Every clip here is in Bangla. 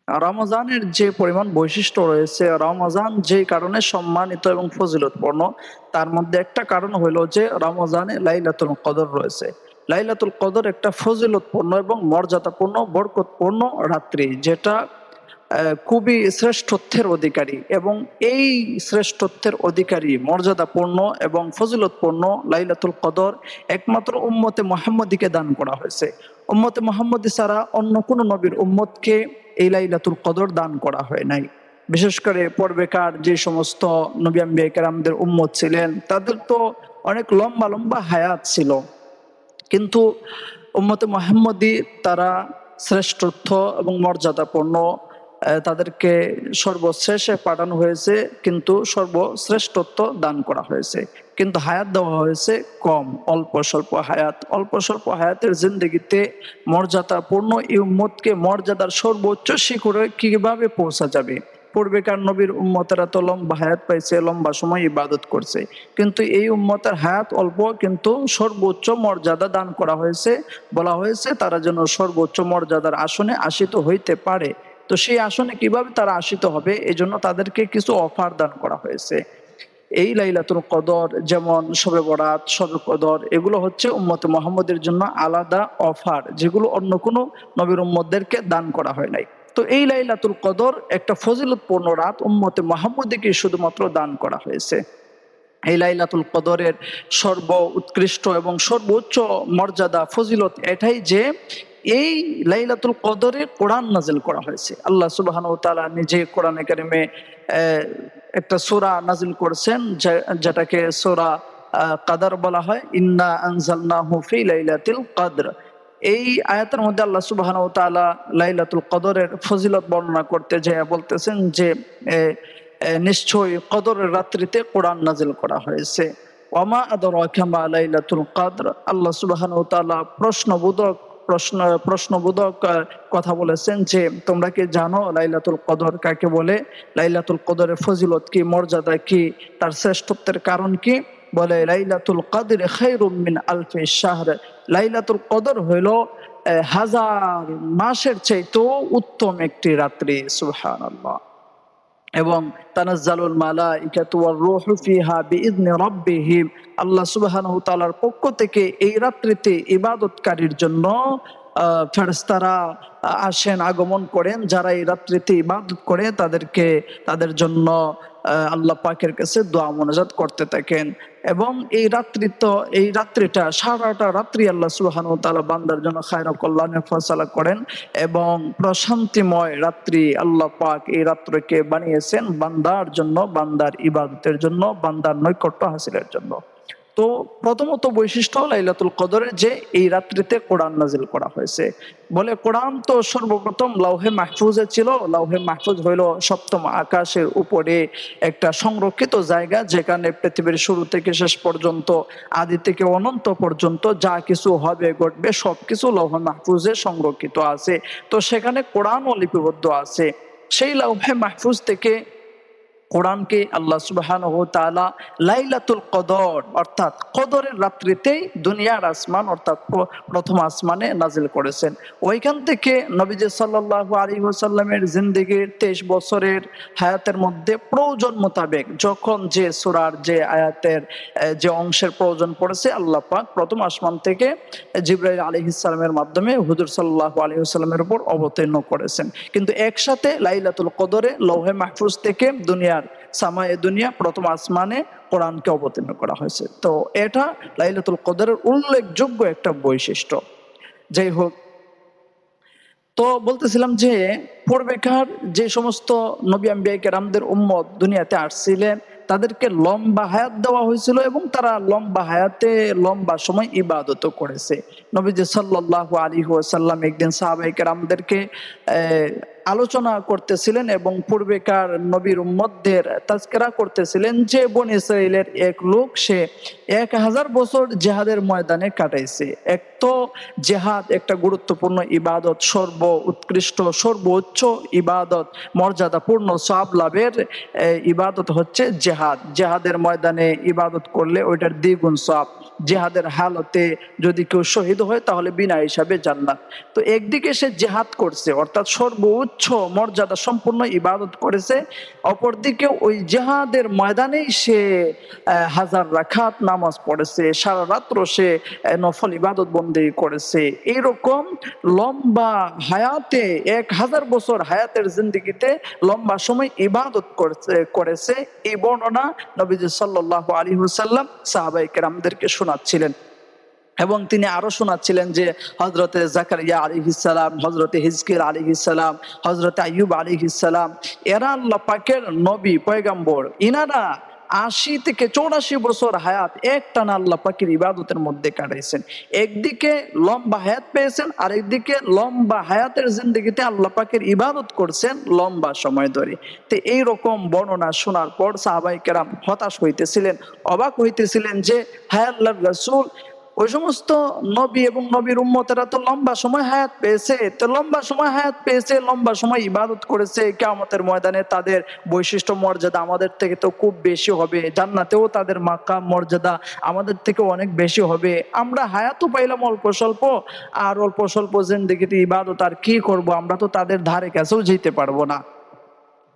রমজানের যে পরিমাণ বৈশিষ্ট্য রয়েছে, রমজান যে কারণে সম্মানিত এবং ফজিলতপূর্ণ, তার মধ্যে একটা কারণ হলো যে রমজানে লাইলাতুল কদর রয়েছে। লাইলাতুল কদর একটা ফজিলতপূর্ণ এবং মর্যাদাপূর্ণ বরকতপূর্ণ রাত্রি, যেটা খুবই শ্রেষ্ঠত্বের অধিকারী। এবং এই শ্রেষ্ঠত্বের অধিকারী, মর্যাদাপূর্ণ এবং ফজিলতপূর্ণ লাইলাতুল কদর একমাত্র উম্মতে মুহাম্মদীকে দান করা হয়েছে। উম্মতে মুহাম্মদী ছাড়া অন্য কোন নবীর উম্মতকে এই লাইলাতুল কদর দান করা হয় নাই। বিশেষ করে পূর্বেকার যে সমস্ত নবী আম্বিয়া কেরামদের উম্মত ছিলেন, তাদের তো অনেক লম্বা লম্বা হায়াত ছিল, কিন্তু উম্মতে মুহাম্মদী তারা শ্রেষ্ঠত্ব এবং মর্যাদাপূর্ণ, তাদেরকে সর্বশেষে পাঠানো হয়েছে, কিন্তু সর্বশ্রেষ্ঠত্ব দান করা হয়েছে। কিন্তু হায়াত দেওয়া হয়েছে কম, অল্প স্বল্প হায়াত। অল্প স্বল্প হায়াতের জিন্দগিতে মর্যাদাপূর্ণ এই উম্মতকে মর্যাদার সর্বোচ্চ শিখরে কিভাবে পৌঁছা যাবে? পূর্বেকার নবীর উম্মতেরা তো লম্বা হায়াত পাইছে, লম্বা সময় ইবাদত করছে, কিন্তু এই উম্মতের হায়াত অল্প, কিন্তু সর্বোচ্চ মর্যাদা দান করা হয়েছে। বলা হয়েছে তারা যেন সর্বোচ্চ মর্যাদার আসনে আসীত হইতে পারে। তো সেই আসনে কিভাবে তারা আসীত হবে, এই জন্য তাদেরকে কিছু অফার দান করা হয়েছে। এই লাইলাতুল কদর, যেমন শবে বরাত, শবে কদর, এগুলো হচ্ছে উম্মতে মুহাম্মদের জন্য আলাদা অফার, যেগুলো অন্য কোনো নবীর উম্মতদেরকে দান করা হয় নাই। তো এই লাইলাতুল কদর একটা ফজিলতপূর্ণ রাত, উম্মতে মুহাম্মদীকে শুধুমাত্র দান করা হয়েছে। এই লাইলাতুল কদরের সর্ব উৎকৃষ্ট এবং সর্বোচ্চ মর্যাদা, ফজিলত এটাই যে এই লাইলাতুল কদরে কোরআন নাজিল করা হয়েছে। আল্লাহ সুবহানাহু ওয়া তাআলা নিজে কোরআনে কারিমে একটা সূরা নাজিল করেছেন, যেটাকে সূরা কাদর বলা হয়। ইন্না আনজালনাহু ফি লাইলাতিল কদর। এই আয়াতের মধ্যে আল্লাহ সুবহানাহু ওয়া তাআলা লাইলাতুল কদরের ফজিলত বর্ণনা করতে যেয়ে বলতেছেন যে নিশ্চয়ই কদরের রাত্রিতে কোরআন নাজিল করা হয়েছে। ওয়ামা আদরাকা মা লাইলাতুল কদর। আল্লাহ সুবহানাহু ওয়া তাআলা প্রশ্নবোধক কথা বলেছেন যে তোমরা কি জানো লাইলাতুল কদর কাকে বলে? লাইলাতুল কদরের ফজিলত কি, মর্যাদা কি, তার শ্রেষ্ঠত্বের কারণ কি? বলে লাইলাতুল কদর খায়রুম মিন আলফি শাহর। লাইলাতুল কদর হইল হাজার মাসের চাইতেও উত্তম একটি রাত্রি। সুবহানাল্লাহ। এবং তানাজ্জালুল মালাইকাতু ওয়ার রূহু ফিহা বিইذনি রাব্বিহিম। আল্লাহ সুবহানাহু ওয়া তাআলার পক্ষ থেকে এই রাত্রিতে ইবাদতকারীর জন্য ফেরেশতারা আসেন, আগমন করেন। যারা এই রাত্রিতে ইবাদত করে তাদের জন্য আল্লাহ পাকের কাছে দোয়া মোনাজাত করতে থাকেন। এবং এই রাত্রিটা সারাটা রাত্রি আল্লাহ সুবহানাহু ওয়া তাআলা বান্দার জন্য খায়র কল্যাণের ফয়সালা করেন। এবং প্রশান্তিময় রাত্রি আল্লাহ পাক এই রাত্রিকে বানিয়েছেন বান্দার জন্য, বান্দার ইবাদতের জন্য, বান্দার নৈকট্য হাসিলের জন্য। তো প্রথমত বৈশিষ্ট্য লাইলাতুল কদরের যে এই রাত্রিতে কোরআন নাজিল করা হয়েছে। বলে কোরআন তো সর্বপ্রথম লাউহে মাহফুজে ছিল। লাউহে মাহফুজ হইল সপ্তম আকাশের উপরে একটা সংরক্ষিত জায়গা, যেখানে পৃথিবীর শুরু থেকে শেষ পর্যন্ত, আদি থেকে অনন্ত পর্যন্ত যা কিছু হবে ঘটবে সবকিছু লাউহে মাহফুজে সংরক্ষিত আছে। তো সেখানে কোরআনও লিপিবদ্ধ আছে। সেই লাউহে মাহফুজ থেকে কোরআনকে আল্লাহ সুবহানাহু ওয়া তাআলা লাইলাতুল কদর অর্থাৎ কদরের রাত্রিতেই দুনিয়ার আসমান অর্থাৎ প্রথম আসমানে নাজিল করেছেন। ওইখান থেকে নবীজি সাল্লাল্লাহু আলাইহি ওয়াসাল্লামের জিন্দেগীর 23 বছরের হায়াতের মধ্যে প্রয়োজন মোতাবেক যখন যে সূরার যে আয়াতের যে অংশের প্রয়োজন পড়েছে, আল্লাহ পাক প্রথম আসমান থেকে জিবরাইল আলাইহিস সালামের মাধ্যমে হুজুর সাল্লাল্লাহু আলাইহি ওয়াসাল্লামের উপর অবতীর্ণ করেছেন। কিন্তু একসাথে লাইলাতুল কদরে লৌহে মাহফুজ থেকে দুনিয়ার সামায়ে দুনিয়া প্রথম আসমানে কোরআনকে অবতীর্ণ করা হয়েছে। তো এটা লাইলাতুল কদরের উল্লেখযোগ্য একটা বৈশিষ্ট্য। যাই হোক, তো বলতেছিলাম যে পূর্বেকার যে সমস্ত নবী আম্বিয়া কেরামদের উম্মত দুনিয়াতে আসছিলেন, তাদেরকে লম্বা হায়াত দেওয়া হয়েছিল এবং তারা লম্বা হায়াতে লম্বা সময় ইবাদত করেছে। নবীজি সাল্লাল্লাহু আলাইহি ওয়াসাল্লাম একদিন সাহাবায়ে কেরামদেরকে আলোচনা করতেছিলেন এবং পূর্বেকার নবীর উম্মতদের তাজকিরা করতেছিলেন যে বনী ইসরাইলের এক লোক, সে 1000 বছর জিহাদের ময়দানে কাটাইছে। এক তো জিহাদ একটা গুরুত্বপূর্ণ ইবাদত, সর্ব উৎকৃষ্ট সর্বোচ্চ ইবাদত, মর্যাদাপূর্ণ সওয়াব লাভের ইবাদত হচ্ছে জিহাদ। জিহাদের ময়দানে ইবাদত করলে ওইটার দ্বিগুণ সওয়াব। জিহাদের হালতে যদি কেউ শহীদ হয় তাহলে বিনা হিসাবে জান্নাত। তো একদিকে সে জিহাদ করছে অর্থাৎ সর্বোচ্চ সর্বোচ্চ মর্যাদা সম্পূর্ণ ইবাদত করেছে, অপরদিকে ওই জিহাদের ময়দানেই সে হাজার রাকাত নামাজ পড়েছে, সারা রাত্র সে নফল ইবাদত বন্দেগী করেছে। এইরকম লম্বা হায়াতে 1000 বছর হায়াতের জিন্দেগিতে লম্বা সময় ইবাদত করেছে। এই বর্ণনা নবীজি সাল্লাল্লাহু আলাইহি ওয়াসাল্লাম সাহাবায়ে কেরামদেরকে শোনাচ্ছিলেন। এবং তিনি আরো শোনাচ্ছিলেন যে হযরতে জাকারিয়া আলাইহিস সালাম, হযরতে হিজকিল আলাইহিস সালাম, হযরতে আইয়ুব আলাইহিস সালাম, এরা আল্লাহ পাকের নবী পয়গম্বর। ইনারা 80 থেকে 84 বছর হায়াত একটানা আল্লাহ পাকের ইবাদতের মধ্যে কাটাইছেন। একদিকে লম্বা হায়াত পেয়েছেন, আর একদিকে লম্বা হায়াতের জিন্দেগিতে আল্লাহ পাকের ইবাদত করছেন লম্বা সময় ধরে। তো এইরকম বর্ণনা শোনার পর সাহাবায়ে কেরাম হতাশ হইতেছিলেন, অবাক হইতেছিলেন যে হায় আল্লাহর রাসূল, ওই সমস্ত নবী এবং নবীর উম্মতেরা তো লম্বা সময় হায়াত পেয়েছে, তো লম্বা সময় হায়াত পেয়েছে, লম্বা সময় ইবাদত করেছে, কিয়ামতের ময়দানে তাদের বৈশিষ্ট্য মর্যাদা আমাদের থেকে তো খুব বেশি হবে, জান্নাতেও তাদের মাকাম মর্যাদা আমাদের থেকে অনেক বেশি হবে। আমরা হায়াতও পাইলাম অল্প স্বল্প, আর অল্প স্বল্প জিন্দেগিতে ইবাদত আর কি করব, আমরা তো তাদের ধারে কাছেও যেতে পারবো না।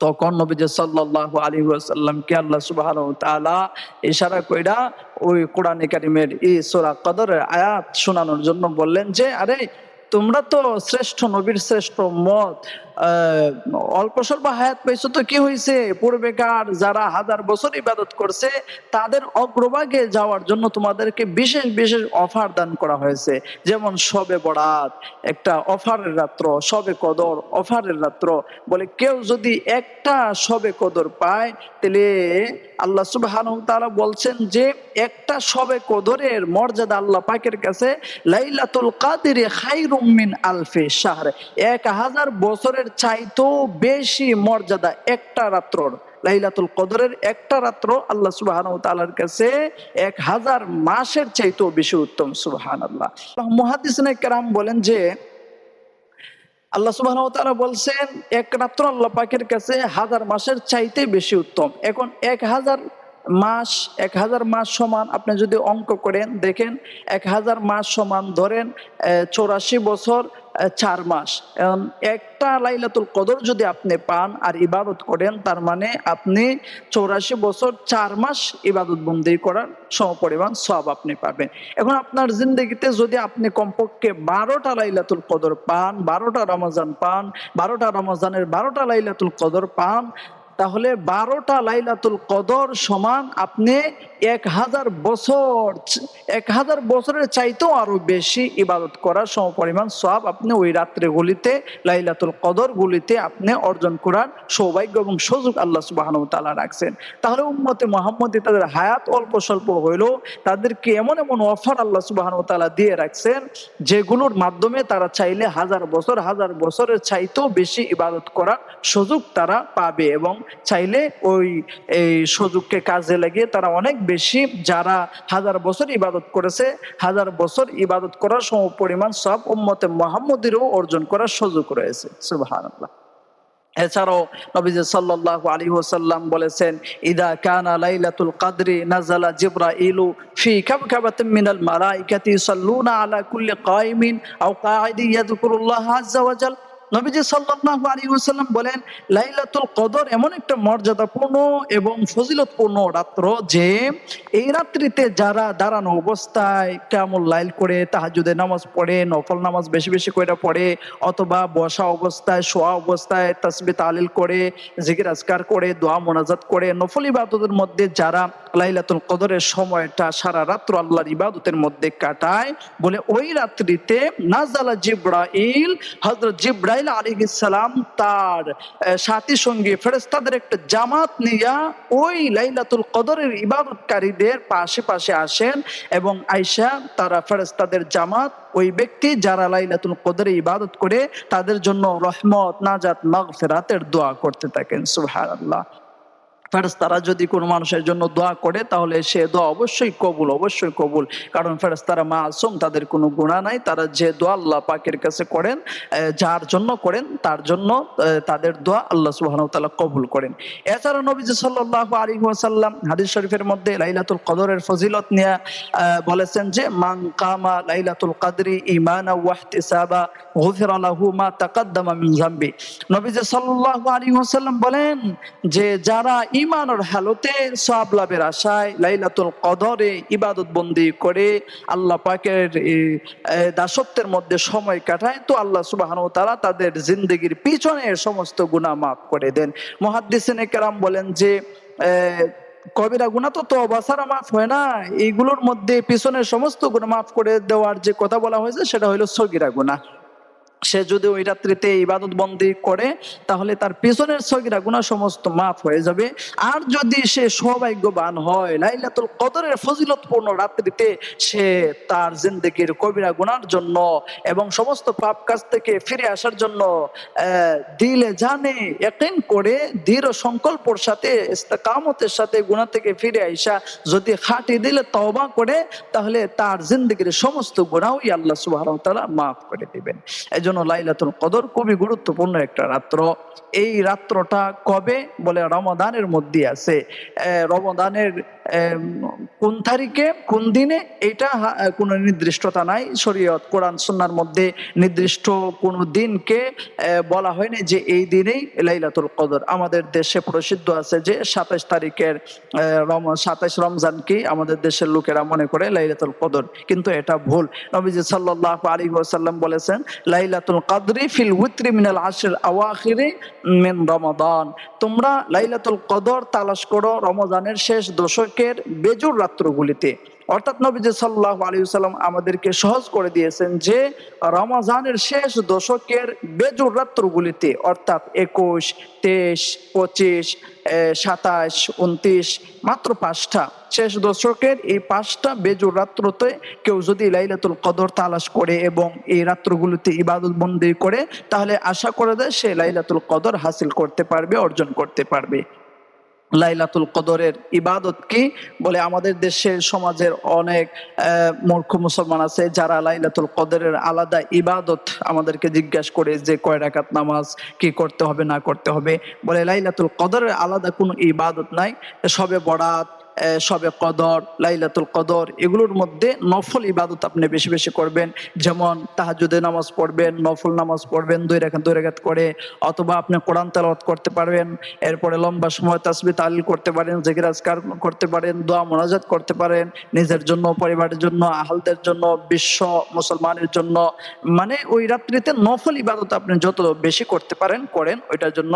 তখন নবীজি সাল্লাল্লাহু আলাইহি ওয়াসাল্লামকে আল্লাহ সুবহানাহু ওয়া তাআলা ইশারা কইরা ওই কোরআনে কারীমের এই সূরা কদরের আয়াত শোনানোর জন্য বললেন যে, আরে তোমরা তো শ্রেষ্ঠ নবীর শ্রেষ্ঠ উম্মত, অল্প স্বল্প হায়াত পেয়েছো তো কি হয়েছে, পূর্বেকার যারা 1000 বছর ইবাদত করছে তাদের অগ্রভাগে যাওয়ার জন্য তোমাদেরকে বিশেষ বিশেষ অফার দান করা হয়েছে। যেমন শবে বরাত একটা অফারের রাত্র, শবে কদর অফারের রাত্র। বলে কেউ যদি একটা শবে কদর পায়, তাহলে আল্লাহ সুবহানাহু ওয়া তাআলা বলছেন যে একটা শবে কদরের মর্যাদা আল্লাহ পাকের কাছে লাইলাতুল কাদরি খায়রুম মিন আলফি শাহর, 1000 বছরের চাইতেও বেশি মর্যাদা একটা রাত্রর। লাইলাতুল কদরের একটা রাত্র আল্লাহ সুবহানাহু ওয়া তাআলার কাছে 1000 মাসের চাইতেও বেশি উত্তম। সুবহানাল্লাহ। মুহাদ্দিসিনে কেরাম বলেন যে আল্লাহ সুবহানাহু ওয়া তাআলা বলছেন এক রাত্র আল্লাহ পাকের কাছে 1000 মাসের চাইতে বেশি উত্তম। এখন 1000 মাস, 1000 মাস সমান আপনি যদি অঙ্ক করেন দেখেন 1000 মাস সমান ধরেন 84 বছর 4 মাস। এখন একটা লাইলাতুল কদর যদি আপনি পান আর ইবাদত করেন, তার মানে আপনি 84 বছর 4 মাস ইবাদত বন্দেগী করার সমপরিমাণ সওয়াব আপনি পাবেন। এখন আপনার জিন্দেগিতে যদি আপনি কমপক্ষে 12টা লাইলাতুল কদর পান, 12টা রমজান পান, 12টা রমজানের 12টা লাইলাতুল কদর পান, তাহলে 12টা লাইলাতুল কদর সমান আপনি 1000 বছর, 1000 বছরের চাইতেও আরো বেশি ইবাদত করার সমপরিমাণ সওয়াব আপনি ওই রাত্রে গুলিতে লাইলাতুল কদর গুলিতে আপনি অর্জন করার সৌভাগ্য এবং সুযোগ আল্লাহ সুবহানাহু ওয়া তাআলা রাখছেন। তাহলে উম্মতে মুহাম্মদী তাদের হায়াত অল্প স্বল্প হইলেও তাদেরকে এমন এমন অফার আল্লাহ সুবহানাহু ওয়া তাআলা দিয়ে রাখছেন, যেগুলোর মাধ্যমে তারা চাইলে 1000 বছর, 1000 বছরের চাইতেও বেশি ইবাদত করার সুযোগ তারা পাবে, এবং চাইলে ওই এই সুযোগকে কাজে লাগিয়ে তারা অনেক বেশি, যারা 1000 বছর ইবাদত করেছে 1000 বছর ইবাদত করার সমপরিমাণ সব উম্মতে মুহাম্মদীরও অর্জন করার সুযোগ রয়েছে। সুবহানাল্লাহ। এছাড়াও নবীজি সাল্লাল্লাহু আলাইহি ওয়াসাল্লাম বলেছেন, ইদা কানা লাইলাতুল কদরি নাযালা জিবরাইলু ফি কাবকাবাতিন মিনাল মালাইকাতি ইসাল্লুনা আলা কুল্লি কায়িমিন আও কাঈদিন ইয়াযকুরুল্লাহ আযজা ওয়া জাল। নবীজি সাল্লাল্লাহু আলাইহি ওয়াসাল্লাম বলেন, লাইলাতুল কদর এমন একটা মর্যাদাপূর্ণ এবং ফজিলতপূর্ণ রাত্র যে এই রাত্রিতে যারা দাঁড়ানো অবস্থায় কিয়ামুল লাইল করে তাহাজ্জুদের নামাজ পড়ে, নফল নামাজ বেশি বেশি করে পড়ে, অথবা বসা অবস্থায়, শোয়া অবস্থায় তাসবিহ তাহলিল করে, জিকির আজকার করে, দোয়া মোনাজাত করে, নফল ইবাদতের মধ্যে যারা লাইলাতুল কদরের সময়টা সারা রাত্র আল্লাহর ইবাদতের মধ্যে কাটায়, বলে ওই রাত্রিতে নাযালা জিবরাইল, হযরত জিবরাইল আলাইহিস সালাম তার সাথী সঙ্গী ফেরেশতাদের একটা জামাত নিয়া ওই লাইলাতুল কদরের ইবাদতকারীদের পাশে পাশে আসেন, এবং আয়েশা তারা ফেরেশতাদের জামাত ওই ব্যক্তি যারা লাইলাতুল কদরে ইবাদত করে তাদের জন্য রহমত, নাজাত, মাগফিরাতের দোয়া করতে থাকেন। সুবহানাল্লাহ। ফেরেশতারা যদি কোনো মানুষের জন্য দোয়া করে তাহলে সে দোয়া অবশ্যই কবুল, অবশ্যই কবুল। কারণ ফেরেশতারা মাসুম, তাদের কোনো গুনাহ নাই। তারা যে দোয়া আল্লাহ পাকের কাছে করেন, যার জন্য করেন তার জন্য তাদের দোয়া আল্লাহ সুবহানাহু ওয়া তাআলা কবুল করেন। এছাড়া নবীজি সাল্লাল্লাহু আলাইহি ওয়াসাল্লাম হাদিস শরীফের মধ্যে লাইলাতুল কদরের ফজিলত নিয়ে বলেছেন যে মান কামা লাইলাতুল কদরি ঈমানাও ওয়া ইহতিসাবা গুফিরা লাহু মা তাকাদ্দামা মিন যামবি। নবীজি সাল্লাল্লাহু আলাইহি ওয়াসাল্লাম বলেন যে যারা ঈমানের হালতে সওয়াব লাভের আশায় লাইলাতুল কদরে ইবাদত বন্দি করে আল্লাহ পাকের দাসত্বের মধ্যে সময় কাটায়, তো আল্লাহ সুবহানাহু ওয়া তাআলা তাদের জিন্দেগির পিছনের সমস্ত গুনাহ মাফ করে দেন। মুহাদ্দিসিনে কেরাম বলেন যে কবিরা গুনাহ তো তওবা ছাড়া মাফ হয় না, এইগুলোর মধ্যে পিছনের সমস্ত গুনাহ মাফ করে দেওয়ার যে কথা বলা হয়েছে সেটা হলো সগীরা গুনাহ। সে যদি ওই রাত্রিতে ইবাদত বন্দি করে তাহলে তার পিছনের সগীরা গুনাহ সমস্ত মাফ হয়ে যাবে। আর যদি সে সৌভাগ্যবান হয় লাইলাতুল কদরের ফজিলতপূর্ণ রাত্রিতে সে তার জিন্দেগির কবিরা গুনার জন্য এবং সমস্ত পাপ কাজ থেকে ফিরে আসার জন্য দিলে জানে ইয়াকিন করে দৃঢ় সংকল্পের সাথে ইস্তেকামতের সাথে গুনাহ থেকে ফিরে আইসা যদি খাঁটি দিলে তওবা করে তাহলে তার জিন্দেগির সমস্ত গুনাহই আল্লাহ সুবহানাহু ওয়া তাআলা মাফ করে দিবেন। এজন্য লাইলাতুল কদর খুবই গুরুত্বপূর্ণ একটা রাত্র। এই রাত্রটা কবে বলে রমাদানের মধ্যে আছে। রমাদানের কোন তারিখে কোন দিনে এটা কোনো নির্দিষ্টতা নাই। শরীয়ত কোরআন সুন্নাহর মধ্যে নির্দিষ্ট কোনো দিনকে বলা হয়নি যে এই দিনেই লাইলাতুল কদর। আমাদের দেশে প্রসিদ্ধ আছে যে ২৭ তারিখের ২৭ রমজানকে আমাদের দেশের লোকেরা মনে করে লাইলাতুল কদর, কিন্তু এটা ভুল। নবীজি সাল্লাল্লাহু আলাইহি ওয়াসাল্লাম বলেছেন লাইলাতুল কদরি ফিল উতরি মিনাল আশর আওয়াখিরি মিন রমাদান। তোমরা লাইলাতুল কদর তালাশ করো রমজানের শেষ দশকের বেজুর রাত্রগুলিতে। অর্থাৎ নবীজি সাল্লাল্লাহু আলাইহি ওয়াসাল্লাম আমাদেরকে সহজ করে দিয়েছেন যে রমজানের শেষ দশকের বেজুর রাত্রগুলিতে অর্থাৎ ২১, ২৩, ২৫, ২৭, ২৯ মাত্র ৫টা শেষ দশকের এই ৫টা বেজুর রাত্রতে কেউ যদি লাইলাতুল কদর তালাশ করে এবং এই রাত্রগুলোতে ইবাদত বন্দি করে তাহলে আশা করা যায় সে লাইলাতুল কদর হাসিল করতে পারবে, অর্জন করতে পারবে। লাইলাতুল কদরের ইবাদত কি বলে আমাদের দেশের সমাজের অনেক মূর্খ মুসলমান আছে যারা লাইলাতুল কদরের আলাদা ইবাদত আমাদেরকে জিজ্ঞাসা করে যে কয় রাকাত নামাজ কি করতে হবে না করতে হবে। বলে লাইলাতুল কদরের আলাদা কোনো ইবাদত নাই। শবে বরাত, শবে কদর, লাইলাতুল কদর এগুলোর মধ্যে নফল ইবাদত আপনি বেশি বেশি করবেন। যেমন তাহাজ্জুদের নামাজ পড়বেন, নফল নামাজ পড়বেন 2 রাকাত করে, অথবা আপনি কোরআন তেলাওয়াত করতে পারবেন। এরপরে লম্বা সময় তাসবিহ তাহলিল করতে পারেন, জিকির আজকার করতে পারেন, দোয়া মোনাজাত করতে পারেন নিজের জন্য, পরিবারের জন্য, আহলদের জন্য, বিশ্ব মুসলমানের জন্য। মানে ওই রাত্রিতে নফল ইবাদত আপনি যত বেশি করতে পারেন করেন, ওইটার জন্য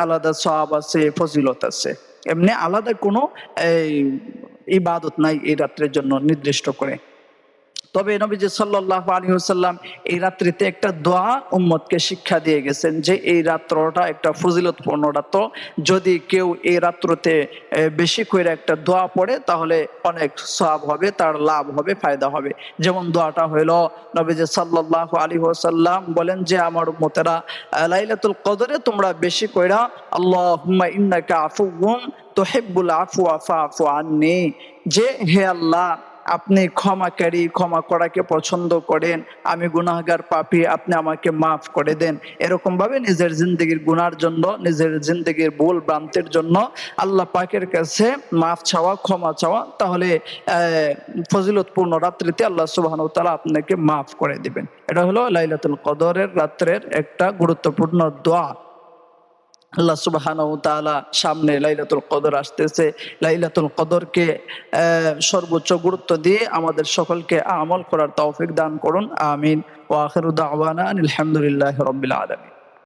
আলাদা সওয়াব আছে, ফজিলত আছে। এমনি আলাদা কোনো ইবাদত নাই এই রাত্রের জন্য নির্দিষ্ট করে। তবে নবীজি সাল্লাল্লাহু আলাইহি ওয়াসাল্লাম এই রাত্রিতে একটা দোয়া উম্মতকে শিক্ষা দিয়ে গেছেন যে এই রাত্রটা একটা ফজিলতপূর্ণ রাত্র। যদি কেউ এই রাত্রতে বেশি করে একটা দোয়া পড়ে তাহলে অনেক সওয়াব হবে, তার লাভ হবে, ফায়দা হবে। যেমন দোয়াটা হলো নবীজি সাল্লাল্লাহু আলাইহি ওয়াসাল্লাম বলেন যে আমার উম্মতেরা লাইলাতুল কদরে তোমরা বেশি কইরা আল্লাহুম্মা ইন্নাকা আফুউন তুহিব্বুল আফওয়া ফাফু আন্নি, যে হে আল্লাহ আপনি ক্ষমাকারী, ক্ষমা করাকে পছন্দ করেন, আমি গুনাহগার পাপী, আপনি আমাকে মাফ করে দেন। এরকম ভাবে নিজের জিন্দগির গুনার জন্য, নিজের জিন্দগির ভুল ভ্রান্তির জন্য আল্লাহ পাকের কাছে মাফ চাওয়া, ক্ষমা চাওয়া, তাহলে ফজিলতপূর্ণ রাত্রিতে আল্লাহ সুবহানাহু ওয়া তাআলা আপনাকে মাফ করে দিবেন। এটা হলো লাইলাতুল কদরের রাত্রের একটা গুরুত্বপূর্ণ দোয়া। আল্লাহ সুবহানাহু ওয়া তাআলা সামনে লাইলাতুল কদর আসতেছে। লাইলাতুল কদরকে সর্বোচ্চ গুরুত্ব দিয়ে আমাদের সকলকে আমল করার তৌফিক দান করুন। আমিন। ওয়া আখিরু দাওয়ানা আলহামদুলিল্লাহি রাব্বিল আলামিন।